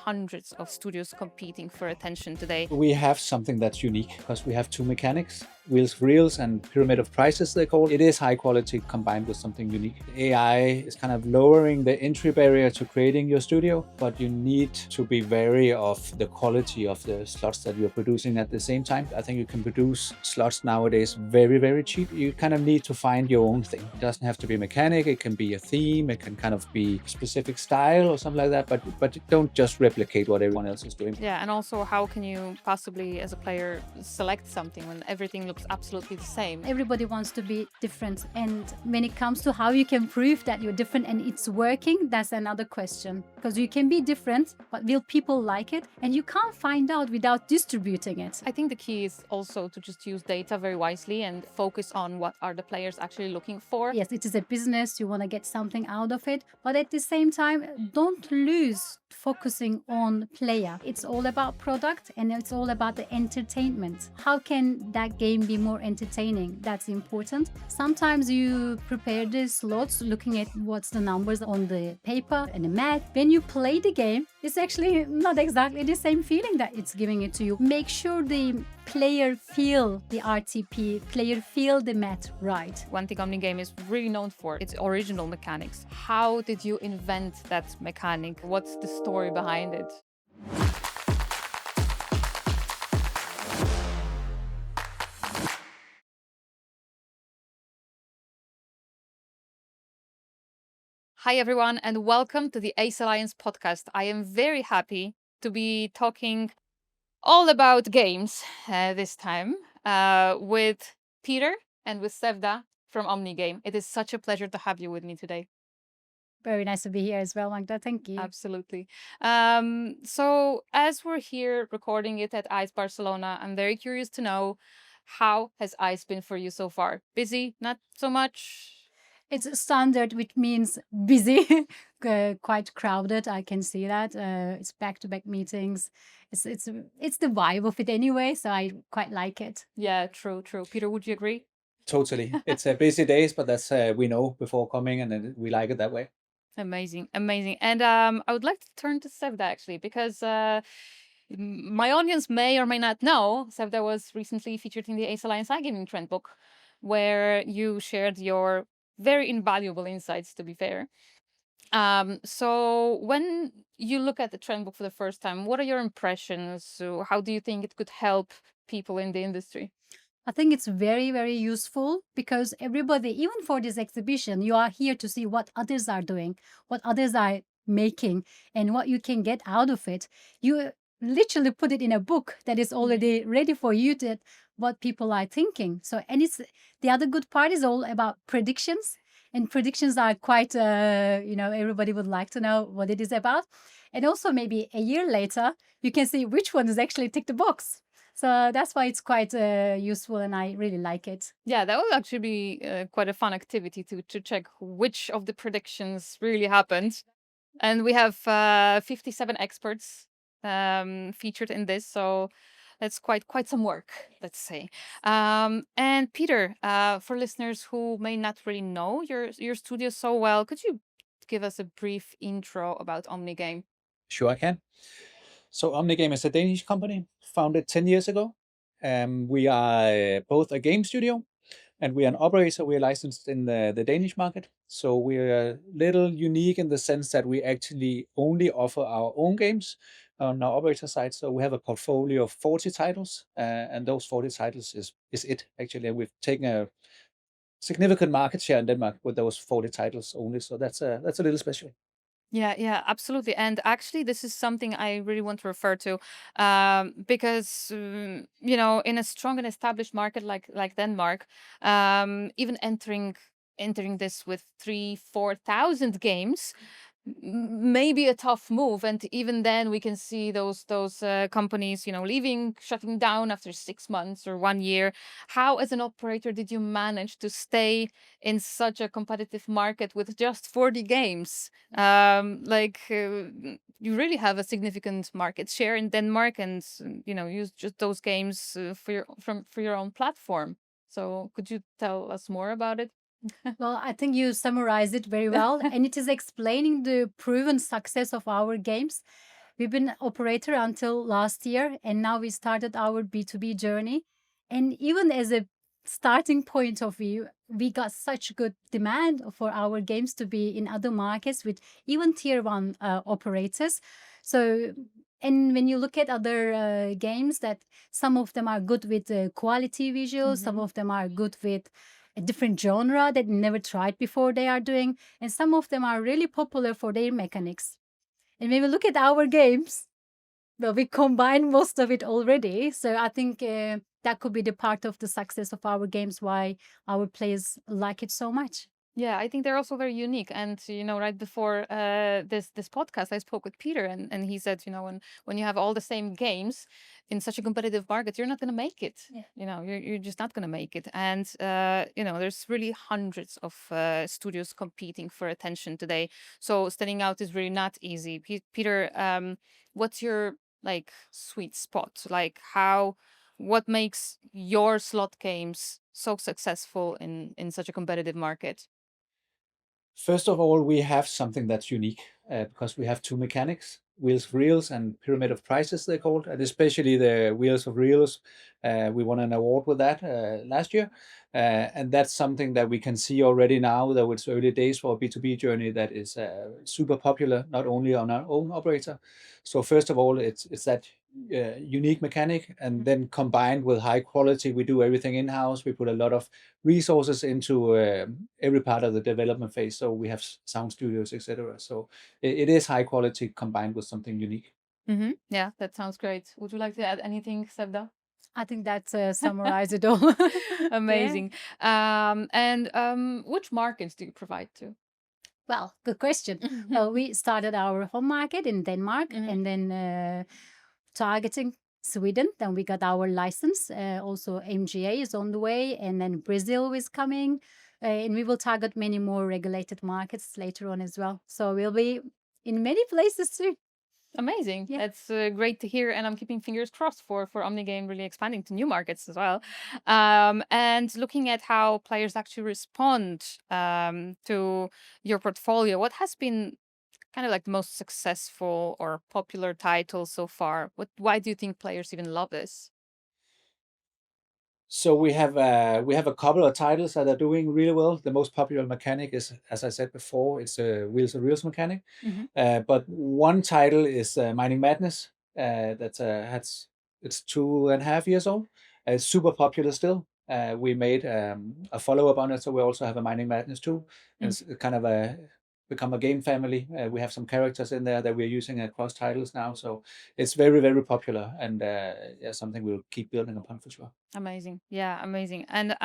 hundreds of studios competing for attention today. We have something that's unique because we have two mechanics, wheels for reels and pyramid of prices they call it. It is high quality combined with something unique. AI is kind of lowering the entry barrier to creating your studio, but you need to be wary of the quality of the slots that you're producing at the same time. I think you can produce slots nowadays very, very cheap. You kind of need to find your own thing. It doesn't have to be mechanic, it can be a theme, it can kind of be specific style or something like that, but don't just replicate what everyone else is doing. Yeah, and also how can you possibly, as a player, select something when everything looks absolutely the same? Everybody wants to be different, and when it comes to how you can prove that you're different and it's working, that's another question. Because you can be different, but will people like it? And you can't find out without distributing it. I think the key is also to just use data very wisely and focus on what are the players actually looking for. Yes, it is a business, you want to get something out of it, but at the same time, don't lose focusing on player. It's all about product and it's all about the entertainment. How can that game be more entertaining? That's important. Sometimes you prepare the slots looking at what's the numbers on the paper and the math. When you play the game, it's actually not exactly the same feeling that it's giving it to you. Make sure the player feel the RTP, player feel the math right. One thing Omnigame is really known for, its original mechanics. How did you invent that mechanic? What's the story behind it? Hi everyone, and welcome to the Ace Alliance podcast. I am very happy to be talking all about games this time with Peter and with Sevda from Omnigame. It is such a pleasure to have you with me today. Very nice to be here as well, Magda. Thank you. Absolutely. So as we're here recording it at ICE Barcelona, I'm very curious to know, how has ICE been for you so far? Busy? Not so much? It's a standard, which means busy, quite crowded. I can see that. It's back-to-back meetings. It's the vibe of it anyway, so I quite like it. Yeah, true. Peter, would you agree? Totally. It's a busy days, but that's we know before coming, and then we like it that way. Amazing. And I would like to turn to Sevda actually, because my audience may or may not know Sevda was recently featured in the Ace Alliance iGaming trend book, where you shared your very invaluable insights, to be fair. So when you look at the trend book for the first time, what are your impressions? So how do you think it could help people in the industry? I think it's very, very useful because everybody, even for this exhibition, you are here to see what others are doing, what others are making, and what you can get out of it. You literally put it in a book that is already ready for you to what people are thinking. So, and it's the other good part is all about predictions. And predictions are quite, everybody would like to know what it is about. And also, maybe a year later, you can see which one has actually ticked the box. So that's why it's quite useful and I really like it. Yeah, that would actually be quite a fun activity to check which of the predictions really happened. And we have 57 experts featured in this, so that's quite some work, let's say. And Peter, for listeners who may not really know your studio so well, could you give us a brief intro about Omnigame? Sure, I can. So Omnigame is a Danish company founded 10 years ago. We are both a game studio and we are an operator. We are licensed in the Danish market. So we're a little unique in the sense that we actually only offer our own games on our operator side. So we have a portfolio of 40 titles, and those 40 titles is it actually. We've taken a significant market share in Denmark with those 40 titles only. So that's a little special. Yeah, absolutely. And actually, this is something I really want to refer to, because in a strong and established market like Denmark, even entering this with 3,000-4,000 games may be a tough move. And even then, we can see those companies, leaving, shutting down after 6 months or 1 year. How, as an operator, did you manage to stay in such a competitive market with just 40 games? You really have a significant market share in Denmark, and use just those games for your own platform. So could you tell us more about it? Well, I think you summarized it very well, and it is explaining the proven success of our games. We've been operator until last year, and now we started our B2B journey. And even as a starting point of view, we got such good demand for our games to be in other markets with even tier one operators. So, and when you look at other games, that some of them are good with quality visuals, some of them are good with a different genre that never tried before they are doing, and some of them are really popular for their mechanics. And when we look at our games, well, we combine most of it already. So I think that could be the part of the success of our games, why our players like it so much. Yeah, I think they're also very unique. And right before this podcast, I spoke with Peter, and he said, when you have all the same games in such a competitive market, you're not going to make it. Yeah. You're just not going to make it. And there's really hundreds of studios competing for attention today. So standing out is really not easy. Peter, what's your sweet spot? What makes your slot games so successful in such a competitive market? First of all, we have something that's unique because we have two mechanics: wheels of reels and pyramid of prices, they're called. And especially the wheels of reels, we won an award with that last year. And that's something that we can see already now, though it's early days for a B2B journey, that is super popular, not only on our own operator. So first of all, it's that unique mechanic, and then combined with high quality, we do everything in-house. We put a lot of resources into every part of the development phase. So we have sound studios, etc. So it is high quality combined with something unique. Yeah, that sounds great. Would you like to add anything, Sevda? I think that summarizes it all. Amazing. Which markets do you provide to? Well, good question. Well, we started our home market in Denmark and then targeting Sweden. Then we got our license. Also, MGA is on the way, and then Brazil is coming. And we will target many more regulated markets later on as well. So we'll be in many places too. Amazing. Yeah. That's great to hear, and I'm keeping fingers crossed for Omnigame really expanding to new markets as well. And looking at how players actually respond to your portfolio, what has been kind of like the most successful or popular title so far? Why do you think players even love this? So we have a couple of titles that are doing really well. The most popular mechanic is, as I said before, it's a wheels of reels mechanic. But one title is Mining Madness. It's 2.5 years old. It's super popular still. We made a follow-up on it, so we also have a Mining Madness too. It's kind of become a game family. We have some characters in there that we're using across titles now, so it's very, very popular, and yeah, something we'll keep building upon for sure. Amazing. Yeah, amazing. And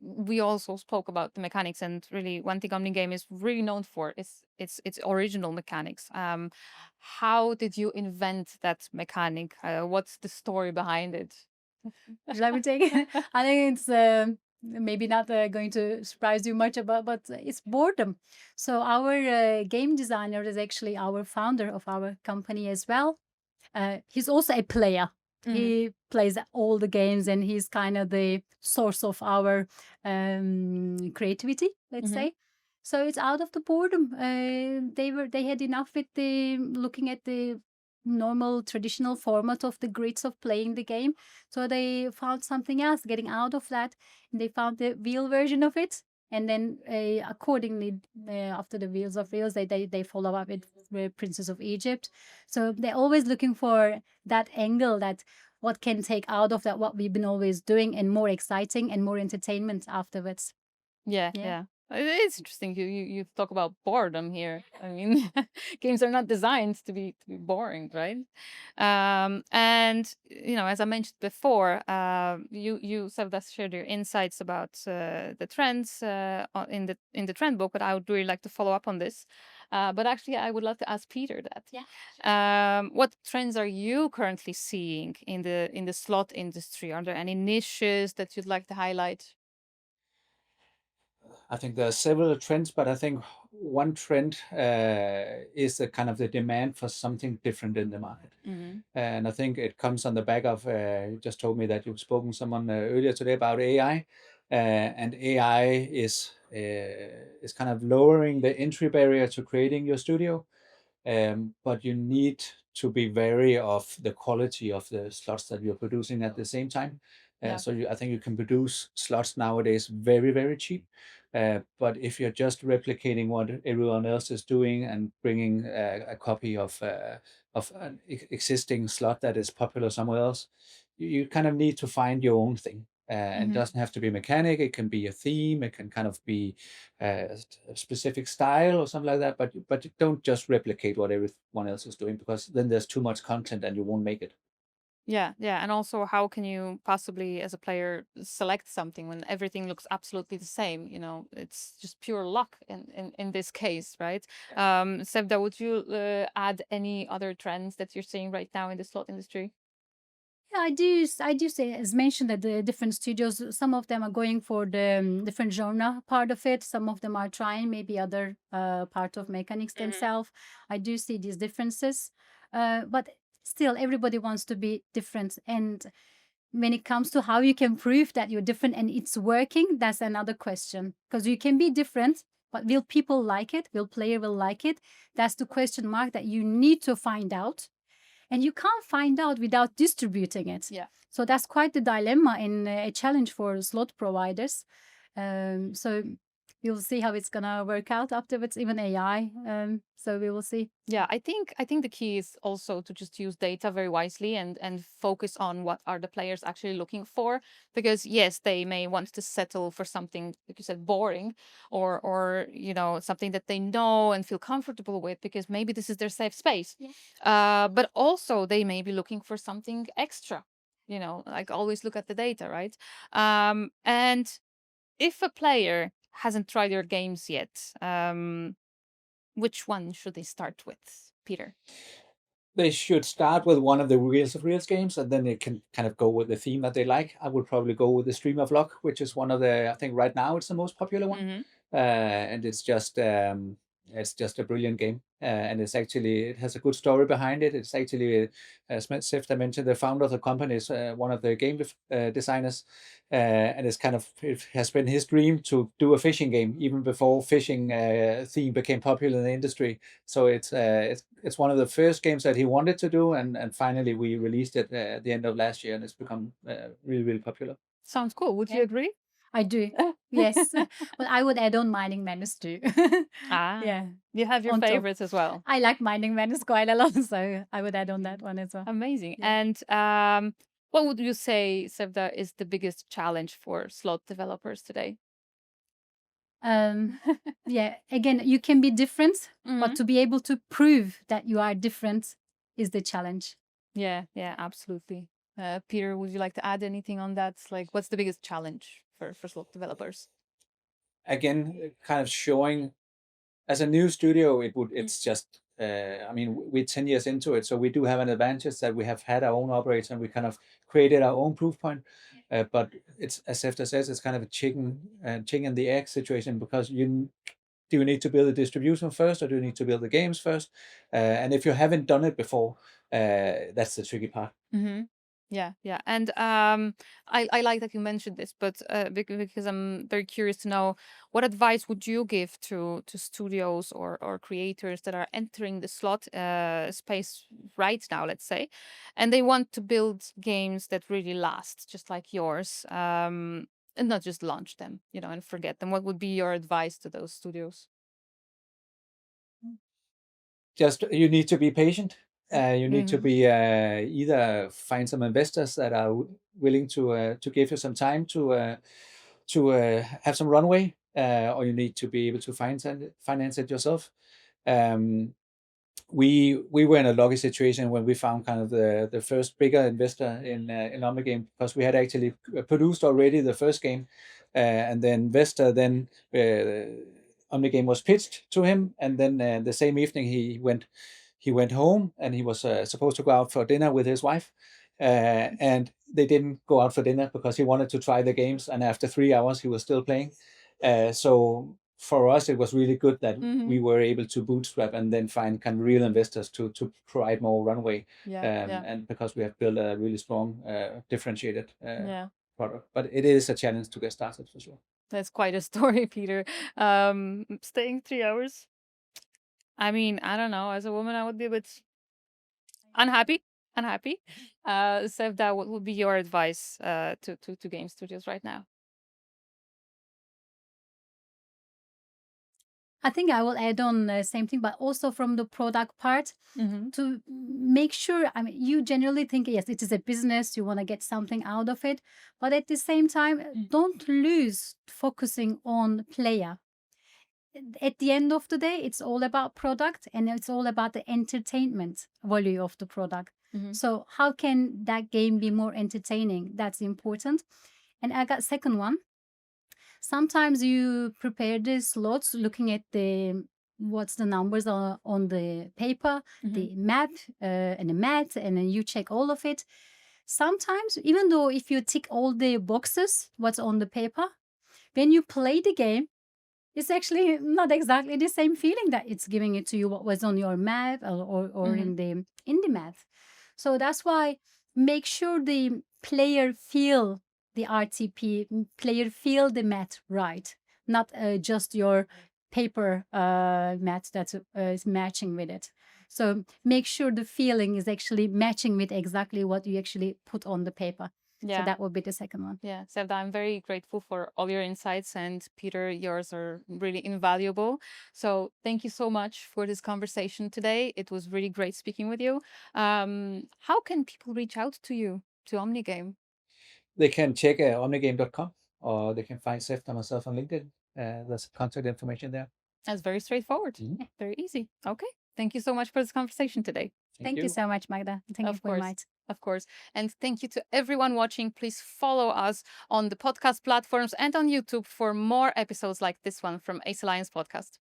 we also spoke about the mechanics, and really one thing Omnigame is really known for is its original mechanics. How did you invent that mechanic? What's the story behind it? Let me take it. I think it's maybe not going to surprise you much about, but it's boredom. So our game designer is actually our founder of our company as well. He's also a player. He plays all the games, and he's kind of the source of our creativity, let's say. So it's out of the boredom. They had enough with the looking at the normal traditional format of the grids of playing the game. So they found something else, getting out of that, and they found the wheel version of it. And then accordingly, after the Wheels of Reels, they follow up with Princess of Egypt. So they're always looking for that angle, that what can take out of that what we've been always doing, and more exciting and more entertainment afterwards. Yeah. It's interesting. You talk about boredom here. I mean, games are not designed to be boring, right? And as I mentioned before, you Sevda shared your insights about the trends in the trend book, but I would really like to follow up on this. But actually, I would love to ask Peter that. Yeah. What trends are you currently seeing in the slot industry? Are there any niches that you'd like to highlight? I think there are several trends, but I think one trend is the kind of the demand for something different in the market. And I think it comes on the back of, you just told me that you've spoken to someone earlier today about AI, and AI is kind of lowering the entry barrier to creating your studio. but you need to be wary of the quality of the slots that you're producing at the same time. Yeah. So I think you can produce slots nowadays very, very cheap. But if you're just replicating what everyone else is doing and bringing a copy of an existing slot that is popular somewhere else, you kind of need to find your own thing. And it doesn't have to be mechanic. It can be a theme. It can kind of be a specific style or something like that. But you don't just replicate what everyone else is doing, because then there's too much content and you won't make it. Yeah, yeah. And also, how can you possibly, as a player, select something when everything looks absolutely the same? You know, it's just pure luck in this case, right? Sevda, would you add any other trends that you're seeing right now in the slot industry? Yeah, I do say, as mentioned, that the different studios, some of them are going for the different genre part of it. Some of them are trying maybe other part of mechanics themselves. I do see these differences, but still, everybody wants to be different. And when it comes to how you can prove that you're different and it's working, that's another question. Because you can be different, but will people like it? Will player will like it? That's the question mark that you need to find out. And you can't find out without distributing it. Yeah. So that's quite the dilemma and a challenge for slot providers. So we'll see how it's gonna work out afterwards, even AI. So we will see. Yeah, I think the key is also to just use data very wisely and focus on what are the players actually looking for. Because yes, they may want to settle for something, like you said, boring, or something that they know and feel comfortable with, because maybe this is their safe space. Yeah. But also they may be looking for something extra. Like, always look at the data, right? And if a player hasn't tried your games yet, which one should they start with, Peter? They should start with one of the Reels of Reels games, and then they can kind of go with the theme that they like. I would probably go with the Stream of Luck, which is one of I think right now it's the most popular one. And it's just a brilliant game. And it has a good story behind it. It's actually, as Sevda mentioned, the founder of the company is one of the game designers. And it has been his dream to do a fishing game even before fishing theme became popular in the industry. So it's one of the first games that he wanted to do, and finally we released it at the end of last year, and it's become really, really popular. Sounds cool. Would you Yeah. agree? I do. Yes. But I would add on Mining Madness too. Yeah. You have your On top. favorites as well. I like Mining Madness quite a lot, so I would add on that one as well. Amazing. Yeah. And what would you say, Sevda, is the biggest challenge for slot developers today? Yeah, again, you can be different, but to be able to prove that you are different is the challenge. Yeah, absolutely. Peter, would you like to add anything on that? Like, what's the biggest challenge for slot developers? Again, kind of showing, as a new studio, it's just, I mean, we're 10 years into it, so we do have an advantage that we have had our own operator and we kind of created our own proof point. But it's, as Efta says, it's kind of a chicken and the egg situation, because do you need to build a distribution first, or do you need to build the games first? And if you haven't done it before, that's the tricky part. Yeah. And I like that you mentioned this, but because I'm very curious to know, what advice would you give to studios or creators that are entering the slot space right now, let's say, and they want to build games that really last, just like yours, and not just launch them, and forget them? What would be your advice to those studios? Just, you need to be patient. You need to be either find some investors that are willing to give you some time to have some runway, or you need to be able to finance it yourself. We were in a lucky situation when we found kind of the first bigger investor in Omnigame, because we had actually produced already the first game, and the investor then, Omnigame was pitched to him, and then the same evening he went home, and he was supposed to go out for dinner with his wife, and they didn't go out for dinner because he wanted to try the games, and after 3 hours he was still playing. So for us, it was really good that we were able to bootstrap and then find kind of real investors to provide more runway. And because we have built a really strong, differentiated product. But it is a challenge to get started, for sure. That's quite a story, Peter. Staying 3 hours. I mean, I don't know. As a woman, I would be a bit unhappy. Unhappy. Sevda, what would be your advice to game studios right now? I think I will add on the same thing, but also from the product part to make sure. I mean, you generally think, yes, it is a business, you want to get something out of it, but at the same time, don't lose focusing on player. At the end of the day, it's all about product and it's all about the entertainment value of the product. So how can that game be more entertaining? That's important. And I got second one. Sometimes you prepare the slots looking at the what's the numbers on the paper, the map, and the mat, and then you check all of it. Sometimes, even though if you tick all the boxes, what's on the paper, when you play the game, it's actually not exactly the same feeling that it's giving it to you what was on your map or in the math. So that's why make sure the player feel the RTP, player feel the math right, not just your paper math that is matching with it. So make sure the feeling is actually matching with exactly what you actually put on the paper. So that would be the second one. Yeah, Sevda, I'm very grateful for all your insights, and Peter, yours are really invaluable. So thank you so much for this conversation today. It was really great speaking with you. How can people reach out to you, to Omnigame? They can check omnigame.com, or they can find Sevda and myself on LinkedIn. There's contact information there. That's very straightforward. Very easy. Okay. Thank you so much for this conversation today. Thank you so much, Magda. Thank you for inviting. Of course. And thank you to everyone watching. Please follow us on the podcast platforms and on YouTube for more episodes like this one from Ace Alliance Podcast.